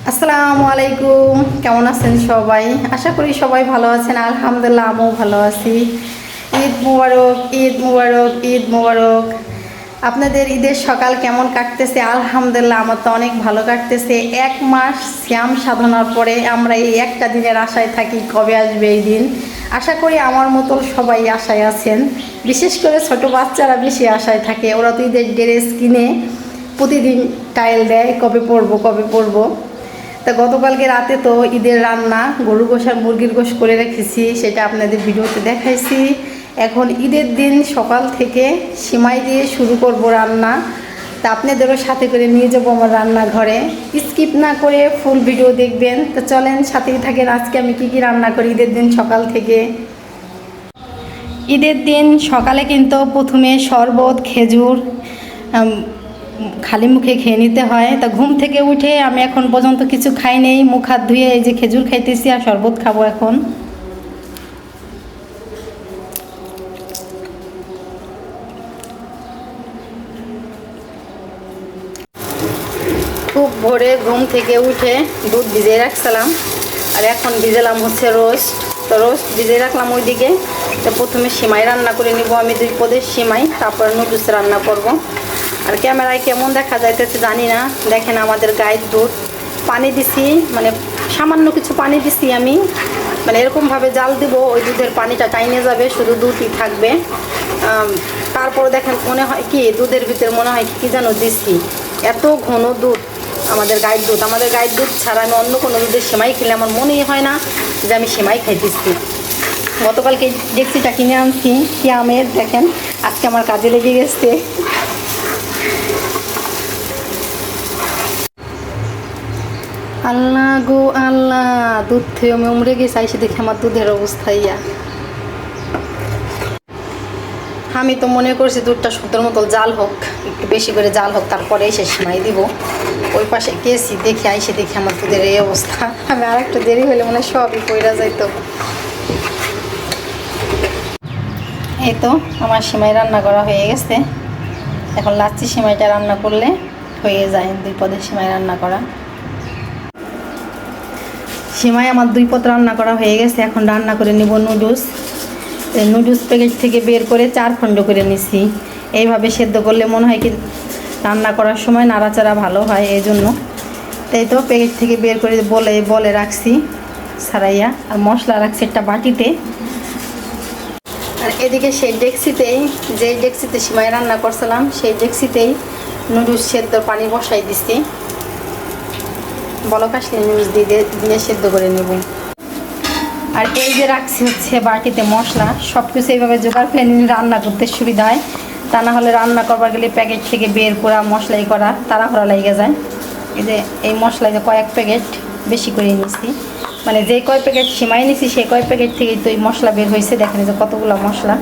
আসসালামু আলাইকুম, কেমন আছেন সবাই? আশা করি সবাই ভালো আছেন। আলহামদুলিল্লাহ, আমিও ভালো আছি। ঈদ মুবারক, ঈদ মুবারক, ঈদ মুবারক। আপনাদের ঈদের সকাল কেমন কাটতেছে? আলহামদুলিল্লাহ, আমার তো অনেক ভালো কাটতেছে। 1 মাস সিয়াম সাধনার পরে আমরা এই একটা দিনের আশায় থাকি, কবে আসবে এই দিন। আশা করি আমার মতো সবাই আশায় আছেন। বিশেষ করে ছোট বাচ্চারা বেশি আশায় থাকে। ওরা তো ঈদের ড্রেস কিনে প্রতিদিন টাইল দেয়, কবে পরবো কবে পরবো। তা গতকালকে রাতে তো ঈদের রান্না গরু গোশ আর মুরগির গোশ করে রেখেছি, সেটা আপনাদের ভিডিওতে দেখাইছি। এখন ঈদের দিন সকাল থেকে সিমাই দিয়ে শুরু করব রান্না। তা আপনাদেরও সাথে করে নিয়ে যাবো আমার রান্নাঘরে। স্কিপ না করে ফুল ভিডিও দেখবেন। তো চলেন, সাথেই থাকেন। আজকে আমি কি কি রান্না করি ঈদের দিন সকাল থেকে। ঈদের দিন সকালে কিন্তু প্রথমে শরবত, খেজুর খালি মুখে খেয়ে নিতে হয়। তা ঘুম থেকে উঠে আমি এখন পর্যন্ত কিছু খাই নেই, মুখ হাত ধুয়ে এই যে খেজুর খাইতেছি আর শরবত খাবো এখন। খুব ভোরে ঘুম থেকে উঠে দুধ ভিজিয়ে রাখছিলাম, আর এখন ভিজেলাম হচ্ছে রোস্ট। তো রোস্ট ভিজিয়ে রাখলাম ওইদিকে। তো প্রথমে সিমাই রান্না করে নিব আমি, 2 পদের সিমাই, তারপরে নুডলস রান্না করব। আর ক্যামেরায় কেমন দেখা যাইতেছে জানি না। দেখেন আমাদের গায়ের দুধ, পানি দিছি, মানে সামান্য কিছু পানি দিছি আমি, মানে এরকমভাবে জাল দিব ওই দুধের পানিটা টাইনে যাবে, শুধু দুধই থাকবে। তারপরে দেখেন মনে হয় কি দুধের ভিতরে মনে হয় কি যেন দিচ্ছি, এত ঘন দুধ আমাদের গায়ের দুধ। আমাদের গায়ের দুধ ছাড়া আমি অন্য কোনো দুধের সেমাই খেলে আমার মনেই হয় না যে আমি সেমাই খাইতেছি। গতকালকে ডেক্সিটা কিনে আনছি কি আমের, দেখেন আজকে আমার কাজে লেগে গেছে। আল্লাহ গো আল্লাহ, দুধ থেকে আমি উমরে গেছি, আইসে দেখে আমার দুধের অবস্থা ইয়া। আমি তো মনে করছি দুধটা সুন্দর মতো জাল হোক, একটু বেশি করে জাল হোক, তারপরে এসে সেমাই দিব। ওই পাশে গেছি, দেখে আইসে দেখে আমার দুধের এই অবস্থা। আমি আর একটু দেরি হলে মনে হয় সবই পইরা যাইতো। এই তো আমার সেমাই রান্না করা হয়ে গেছে। এখন লাচ্ছি সেমাইটা রান্না করলে হয়ে যায় 2 পদের সেমাই রান্না করা। সেমাই আমার 2 পদ রান্না করা হয়ে গেছে। এখন রান্না করে নিব নুডলস। নুডলস প্যাকেট থেকে বের করে 4 খণ্ড করে নিছি। এইভাবে সেদ্ধ করলে মনে হয় কি রান্না করার সময় নাড়াচাড়া ভালো হয়, এই জন্য। তাই তো প্যাকেট থেকে বের করে বলে রাখছি সারাইয়া, আর মশলা রাখছি একটা বাটিতে। আর এদিকে সেই ডেক্সিতেই, যে ডেক্সিতে সেমাই রান্না করছিলাম সেই ডেক্সিতেই নুডলস সেদ্ধ পানি বসাই দিছি। বলক আসলে নুডলস দিয়ে সেদ্ধ করে নেব। আর এই যে রাখছি হচ্ছে বাটিতে মশলা, সব কিছু এইভাবে জোগাড় করে নিলে রান্না করতে সুবিধা হয়। তা না হলে রান্না করবার গেলে প্যাকেট থেকে বের করা মশলাই করা তাড়াহুড়া লেগে যায়। এই যে এই মশলা যে কয়েক প্যাকেট বেশি করে নিয়েছি, মানে যে কয় প্যাকেট সেমাই নিয়েছি সেই কয় প্যাকেট থেকেই তো এই মশলা বের হয়েছে। দেখেন যে কতগুলো মশলা।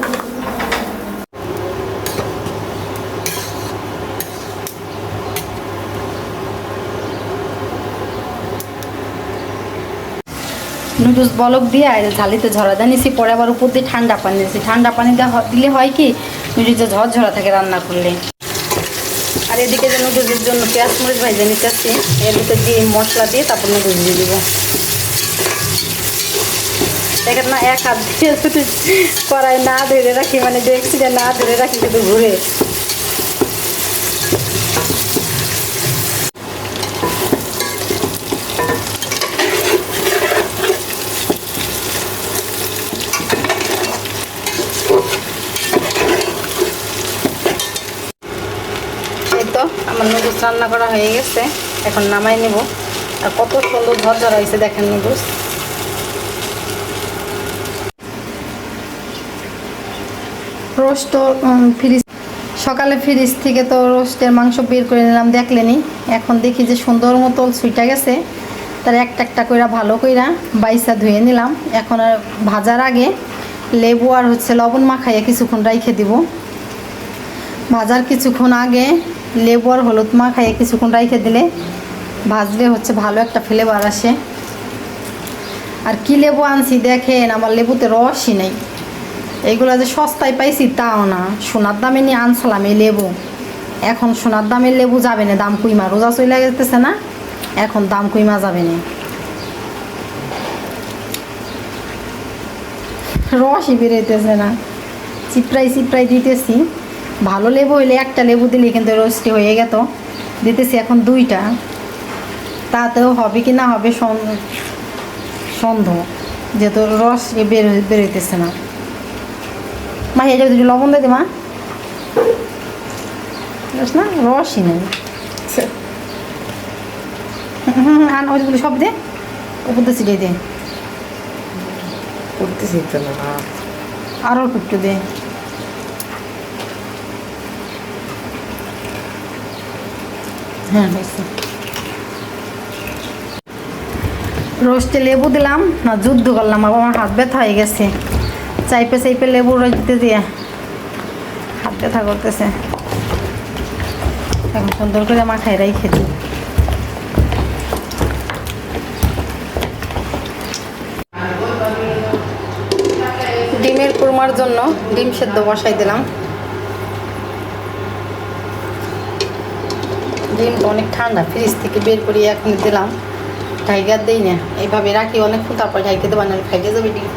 নুডলস বলক দিয়ে আর ঝালিতে ঝরা দিয়ে নিছি, পরে আবার উপর দিয়ে ঠান্ডা পানি দিয়েছি। ঠান্ডা পানি দিলে হয় কি নুডলসে ঝরঝরা থাকে রান্না করলে। আর এদিকে যে নুডলসের জন্য পেঁয়াজ মরিচ ভাজে নিতেছি, এর ভিতরে দিয়ে মশলা দিয়ে তারপর নুডলস দিয়ে দিব। দেখেন না, এক হাত দিয়ে শুধু কড়াই না ধরে রাখি, মানে ডেক্সিটা না ধরে রাখি, শুধু ঘুরে। তো আমার নুডলস রান্না করা হয়ে গেছে, এখন নামাই নেব। আর কত সুন্দর ঝরঝরা হয়েছে দেখেন নুডলস। রোস্ট তো ফ্রিজ, সকালে ফ্রিজ থেকে তো রোস্টের মাংস বের করে নিলাম, দেখলেনি। এখন দেখি যে সুন্দর মতো সুইটা গেছে, তার একটা একটা কইরা ভালো কইরা বাইসা ধুয়ে নিলাম। এখন আর ভাজার আগে লেবু আর হচ্ছে লবণ মাখাইয়া কিছুক্ষণ রাইখে দিব। ভাজার কিছুক্ষণ আগে লেবু আর হলুদ মাখাইয়া কিছুক্ষণ রাইখে দিলে ভাজলে হচ্ছে ভালো একটা ফ্লেভার আসে। আর কি লেবু আনছি দেখেন, আমার লেবুতে রসই নেই। এইগুলো যে সস্তায় পাইছি তাও না, সোনার দামে নিয়ে আনছিলাম এই লেবু। এখন সোনার দামের লেবু যাবে না, দাম কুইমা রোজা চলে যেতেছে না, এখন দাম কইমা যাবে না, রসই বেরোইতেছে না, চিপড়াই দিতেছি। ভালো লেবু হইলে একটা লেবু দিলে কিন্তু রসটি হয়ে গেত, দিতেছি এখন 2টা, তাতেও হবে কি না হবে সন্দেহ, যেহেতু রস বেরোইতেছে না। মা এই যদি লবণ দিয়ে মা, রস না, রসই নেই। আর ওইগুলো সব দে, উপর দিয়ে ছিটিয়ে দে, করতেছি তো না, আরও একটু দে। হ্যাঁ হয়েছে। রোস্টে লেবু দিলাম না যুদ্ধ করলাম, আবার আমার হাত ব্যথা হয়ে গেছে, চাইপে লেবু রস দিতে দিয়ে হাত ব্যথা করতেছে। এখন সুন্দর করে মাখাই রাখে দিই। ডিমের কুরমার জন্য ডিম সেদ্ধ বসাই দিলাম। ডিমটা অনেক ঠান্ডা, ফ্রিজ থেকে বের করে এখন দিলাম, ঢাইকা দিই না, এইভাবে রাখি অনেকক্ষণ, তারপর ঢাইকে দেবো, না খাইতে যাবে ডিম।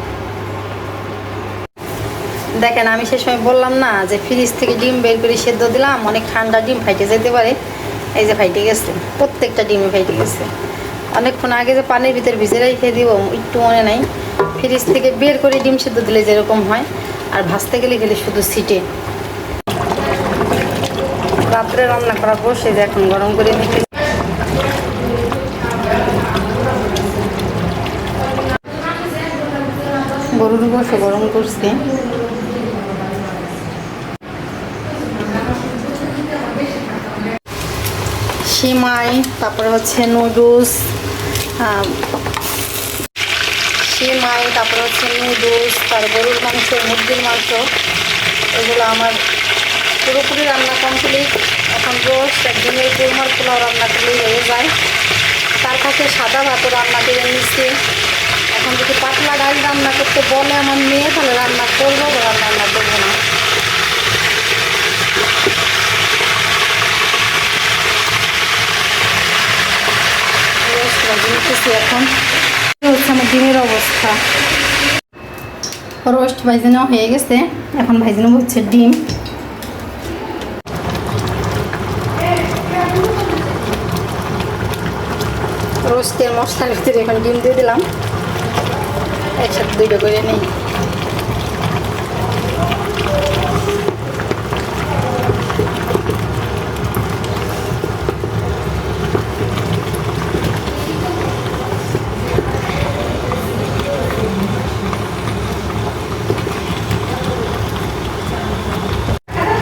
দেখেন আমি সে সময় বললাম না যে ফ্রিজ থেকে ডিম বের করে সেদ্ধ দিলাম, অনেক ঠান্ডা ডিম ফাইটে যেতে পারে, এই যে ফাইটে গেছে, প্রত্যেকটা ডিমে ফাইটে গেছে। অনেকক্ষণ আগে যে পানির ভিতরে ভিজে রেখে দিব একটু মনে নাই, ফ্রিজ থেকে বের করে ডিম সেদ্ধ দিলে যেরকম হয়, আর ভাজতে গেলে খেলে শুধু সিটে। রাত্রে রান্না করা বসে যে এখন গরম করে নিতে, গরুর গোশত গরম করছি। সিমাই, তারপরে হচ্ছে নুডলস, সিমাই, তারপরে হচ্ছে নুডলস, তার গরুর মাংস, মুরগির মাংস, এগুলো আমার পুরোপুরি রান্না কমপ্লিট। এখন রোস্ট একদিনের কুরমার পোলাও রান্না করলেই হয়ে যায়। তার কাছে সাদা ভাতও রান্না করে নিচ্ছি। এখন যদি পাতলা ডাল রান্না করতে বলে আমার মেয়ে, তাহলে রান্না করবো, রান্না করবো না। রোস্ট ভাজি নিতেছি এখন, হচ্ছে আমার ডিমের অবস্থা। রোস্ট ভাজি নেওয়া হয়ে গেছে, এখন ভাজি নেবো হচ্ছে ডিম। রোস্টের মশলার ভিতরে এখন ডিম দিয়ে দিলাম, একসাথে 2টা করে নিই।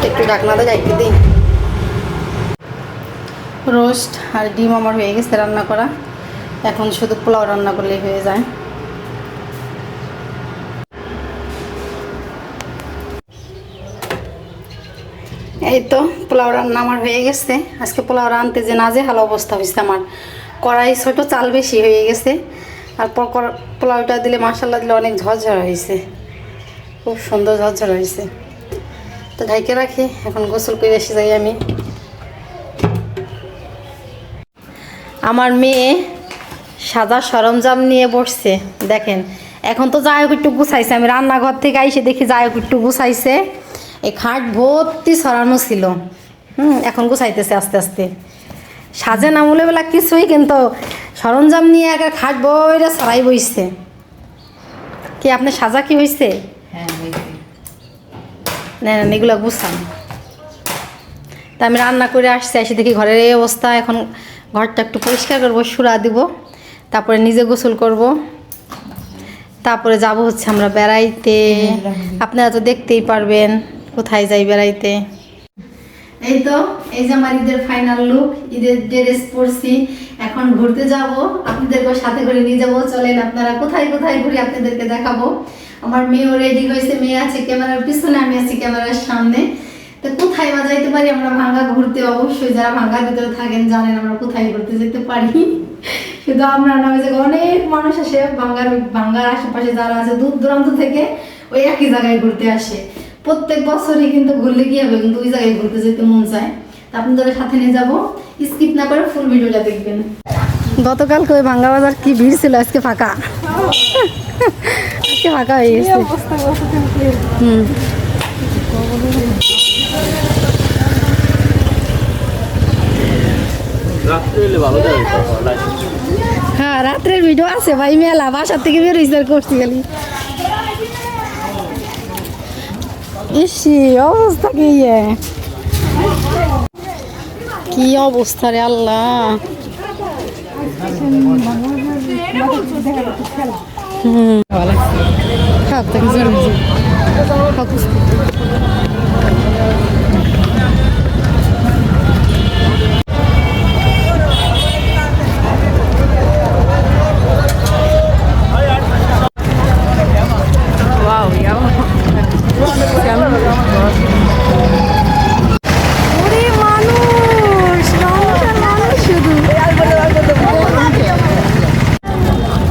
একটু ঢাকনাতে যাইতে দিই। রোস্ট আর ডিম আমার হয়ে গেছে রান্না করা, এখন শুধু পোলাও রান্না করলেই হয়ে যায়। এই তো পোলাও রান্না আমার হয়ে গেছে। আজকে পোলাও রানতে যে নাজেহাল অবস্থা হয়েছে আমার, কড়াই ছোটো, চাল বেশি হয়ে গেছে, আর পোলাওটা দিলে মাসাল্লা দিলে অনেক ঝরঝরা হয়েছে, খুব সুন্দর ঝরঝরা হয়েছে। তো ঢাইকে রাখি, এখন গোসল করে এসে যাই আমি। আমার মেয়ে সাদা সরঞ্জাম নিয়ে বসছে, দেখেন। এখন তো যাই হোক একটু গুছাইছে, আমি রান্নাঘর থেকে আইসে দেখি যাই হোক একটু গুছাইছে, এই খাট ভর্তি সরানো ছিল, এখন গুছাইতেছে আস্তে আস্তে। সাজে না বলে বেলা কিছুই, কিন্তু সরঞ্জাম নিয়ে একটা খাট বইরে সরাই বইছে। কি আপনার সাজা কি হয়েছে? না না, এগুলো গুছান। তা আমি রান্না করে আসছি, এসে দেখি ঘরের এই অবস্থা। এখন ঘরটা একটু পরিষ্কার করবো, সুরা দিব, তারপরে নিজে গোসল করব, তারপরে যাব হচ্ছে আমরা বেড়াইতে। আপনারা তো দেখতেই পারবেন কোথায় যাই বেড়াইতে। এই তো, এই যে আমার ঈদের ফাইনাল লুক, ঈদের ড্রেস পরছি, এখন ঘুরতে যাব, আপনাদেরকে সাথে করে নিয়ে যাবো। চলেন আপনারা কোথায় কোথায় ঘুরি আপনাদেরকে দেখাবো। আমার মেয়েও রেডি হয়েছে, মেয়ে আছে ক্যামেরার পিছনে, আমি আছি ক্যামেরার সামনে। তো কোথায় বা যাইতে পারি আমরা ভাঙ্গা ঘুরতে? অবশ্যই যারা ভাঙ্গার ভিতরে থাকেন জানেন আমরা কোথায় ঘুরতে যেতে পারি। শুধু আমরা না, ওই জায়গায় অনেক মানুষ আসে, ভাঙ্গার আশেপাশে যারা আছে দূর দূরান্ত থেকে ওই একই জায়গায় ঘুরতে আসে। প্রত্যেক বছরই কিন্তু ঘুরলে কি হবে, কিন্তু ওই জায়গায় ঘুরতে যেতে মন চায়। তা আপনাদের সাথে নিয়ে যাবো, স্কিপ না করে ফুল ভিডিওটা দেখবেন। গতকালকে ওই ভাঙ্গা বাজার কি ভিড় ছিল, আজকে ফাঁকা। আজকে ফাঁকা হয়ে গেছে। হুম, হ্যাঁ রাত্রের ভিডিও আছে ভাই, মেলা বাসার থেকে বের হইছে করছি খালি। ইসি অবস্থা কি অবস্থা রে আল্লাহ। হুম, খারাপ থাকে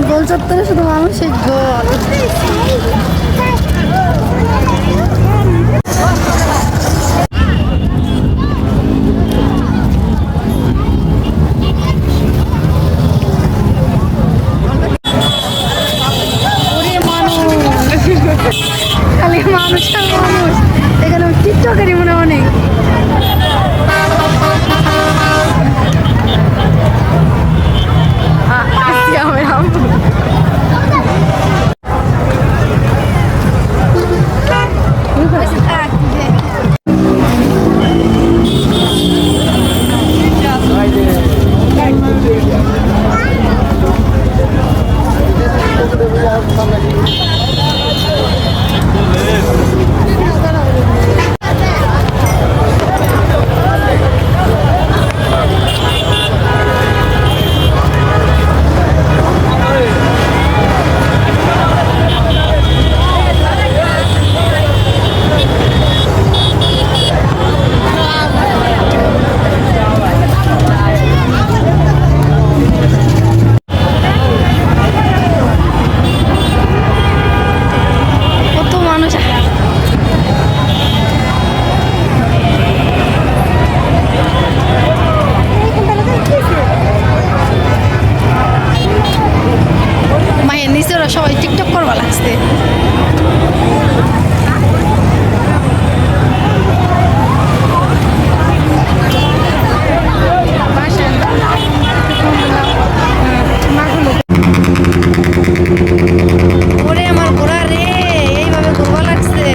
গোল চত্বরে শুধু মানুষের গোল। খালি মানুষ আর মানুষ, এখানে টিকটকেরই মনে অনেক। সবাই টিকটক করবা লাগছে। ওরে আমার ঘোড়া রে, এইভাবে ঘুরবা লাগছে।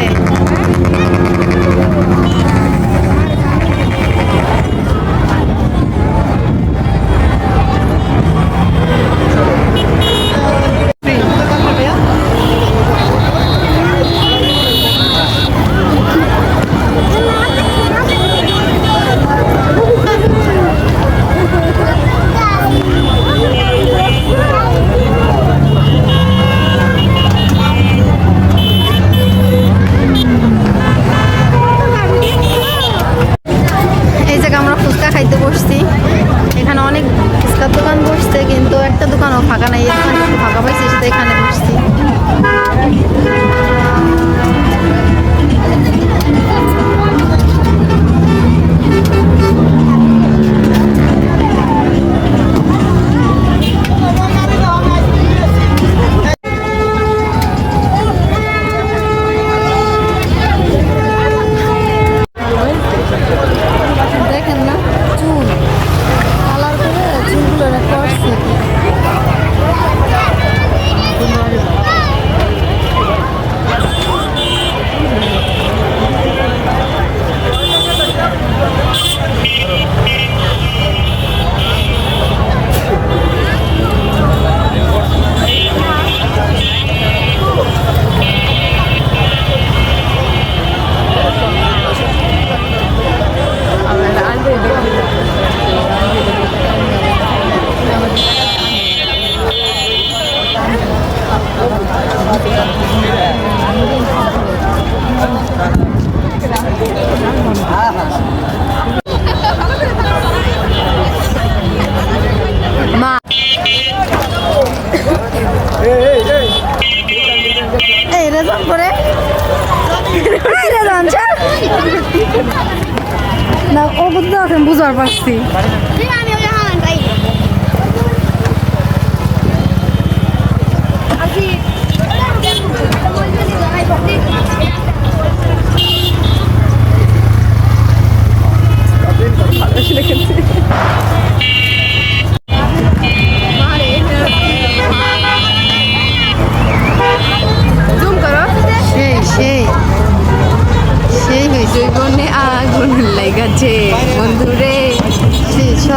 খাইতে বসছি, এখানে অনেক ফুচকার দোকান বসছে কিন্তু একটা দোকানও ফাঁকা নাই। এই দোকানটা ফাঁকা পাইছি, সেটা এখানে বসছি। দেখেন না চুল কালার করে চুলগুলো করছে। মা এই রেজন করে না ও বুঝতে পারছেন, বুঝবার পারছি।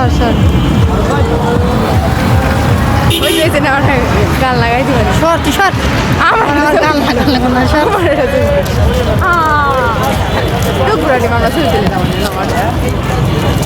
সর সর ওই যে না আমার গান লাগাই দিবেন সর তুই সর আমার গান লাগালে না সর টুকরাটি আমরা ছবি তুলে